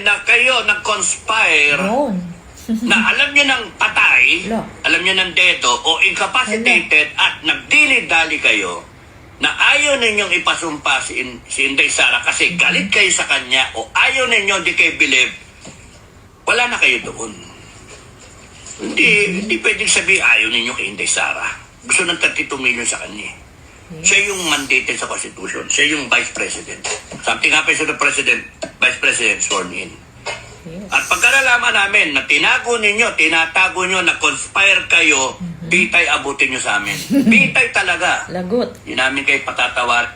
na kayo nag-conspire na alam nyo ng patay, alam nyo ng dedo o incapacitated at nagdili-dali kayo na ayaw ninyong ipasumpa si Inday Sara kasi galit kayo sa kanya o ayaw ninyo, di kayo believe, wala na kayo doon. Hindi pwedeng sabihin ayaw ninyo kay Inday Sara. Gusto ng 32 million sa kanya. Siya yung mandated sa Constitution. Siya yung Vice President. Something happens to the President, Vice President sworn in. At pagkaralaman namin na tinatago nyo, na conspire kayo, bitay abutin nyo sa amin. Bitay talaga. Lagot. Yun namin kayo patatawar.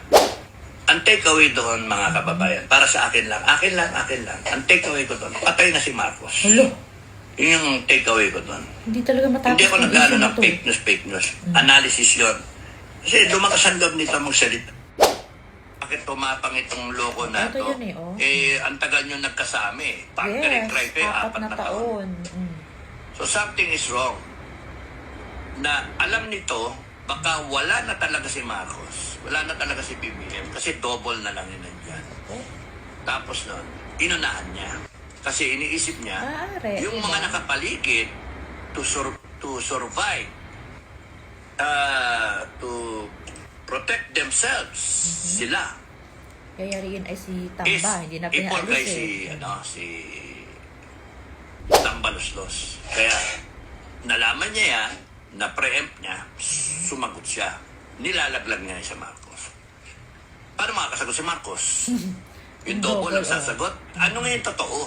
Ang takeaway doon, mga kababayan, para sa akin lang. Ang takeaway ko doon, patay na si Marcos. Hello. Yun yung takeaway ko doon. Hindi talaga matapos. Hindi ako nag-ano ng fake news. Analysis yun. Kasi lumakas ang loob nito magsalita. Bakit tumapang itong loko na ito? to? Yun eh, oh. Ang tagal nyo nagkasama eh. Partner in crime eh, 4 na taon. So something is wrong. Na alam nito, baka wala na talaga si Marcos. Wala na talaga si BBM. Kasi double na lang yun nandyan. Tapos nun, inunahan niya. Kasi iniisip niya, yung mga nakapaligid to survive, to protect themselves, sila. Kaya rin ay si Tamba, hindi na pinaalis si Tambaluslos. Kaya nalaman niya yan, na-preempt niya, sumagot siya. Nilalaglag niya sa Marcos. Paano makakasagot si Marcos? Yung double ang sasagot. Ano nga yung totoo?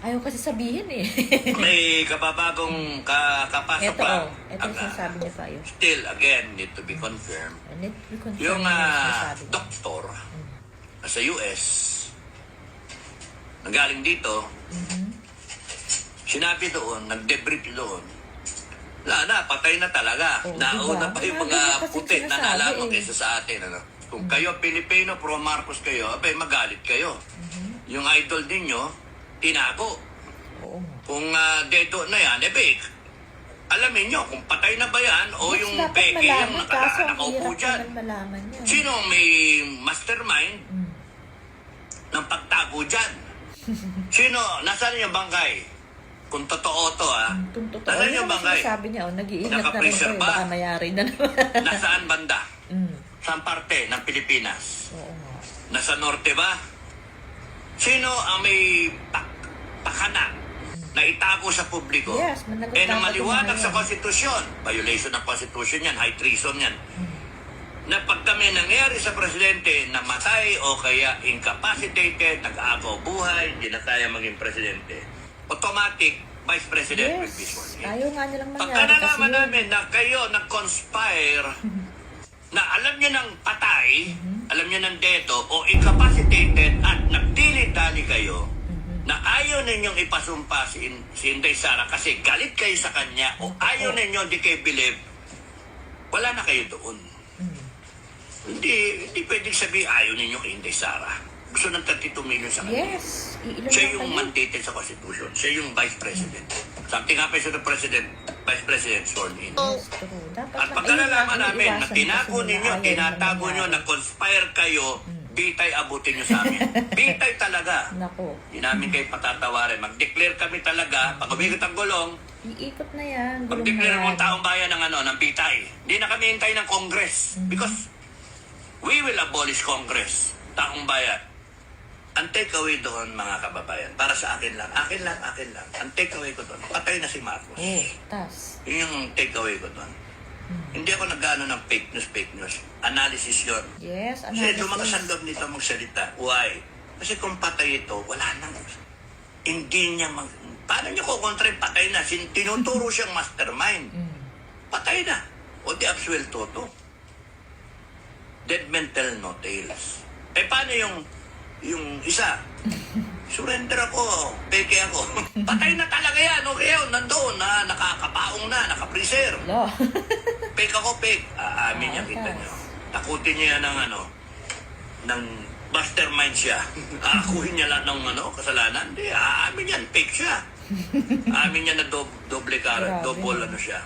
Ayaw kasi sabihin eh. May kababagong kapasok lang. Ito yung sinasabi niya tayo. Still, again, need to be confirmed. Yung doktor sa US, nanggaling dito, sinabi doon, nag-debrief doon, patay na talaga. Nauna pa yung mga puti na nalaman kaysa sa atin. Kung kayo Pilipino, pro-Marcos kayo, magalit kayo. Yung idol ninyo, tinago. Kung dedo na yan, alamin nyo kung patay na ba yan o yung peke yung nakaupo dyan. Sino may mastermind ng pagtago dyan? Sino? Nasaan yung bangkay? Kung totoo to nasaan yung bangkay? Sabi niya, nag-iingat na rin kayo, baka mayari na naman. Nasaan banda? Saan parte ng Pilipinas? Nasa norte ba? Sino ang may pakana na itago sa publiko? Yes, na maliwanag sa konstitusyon. Violation ng konstitusyon yan, high treason yan. Na pag kami nangyari sa presidente na matay o kaya incapacitated, nag-aagaw buhay, hindi na tayo maging presidente, automatic Vice President will be sworn in. Ayaw nga nilang mangyari pagkanalaman namin na kayo nag-conspire na alam nyo ng patay, alam nyo ng dedo o incapacitated at nagdili-dali kayo na ayaw ninyong ipasumpa si Inday Sara kasi galit kayo sa kanya o ayaw ninyo, di kayo believe, wala na kayo doon. Hindi pwedeng sabihin ayaw ninyo kay Inday Sara. Gusto ng 32 million sa kanya. Yes. Siya yung mandated sa Constitution. Siya yung Vice President. Something happens to the President, Vice President sworn in. At pagkalalaman namin na tinatago nyo, na conspire kayo, bitay abutin nyo sa amin. Bitay talaga. Hindi namin kayo patatawarin. Mag-declare kami talaga. Pag umikot ang gulong, iikot na yan. mag-declare ng taong bayan ng bitay. Hindi na kami hintay ng Congress. Because we will abolish Congress. Taong bayan. Ang takeaway doon, mga kababayan, para sa akin lang. Ang takeaway ko doon, patay na si Marcos. Yun yung takeaway ko doon. Hindi ako nag-ano ng fake news. Analysis yun. Yes, analysis. Kasi lumakas ang loob nito magsalita. Why? Kasi kung patay ito, wala nang, hindi niya paano niya kukontra yung patay na? Tinuturo siyang mastermind. Patay na. O di absuelto to. Dead men tell no tales. Paano yung isa? Surrender ako, peke ako. Patay na talaga yan, okay yun, nandoon na, nakakapaong na, nakapreser. Fake ako, fake. Amin niya, kita niyo. Takutin niya ng ng mastermind siya. Akuhin niya lang ng kasalanan. Hindi, amin yan, fake siya. Amin niya na double siya.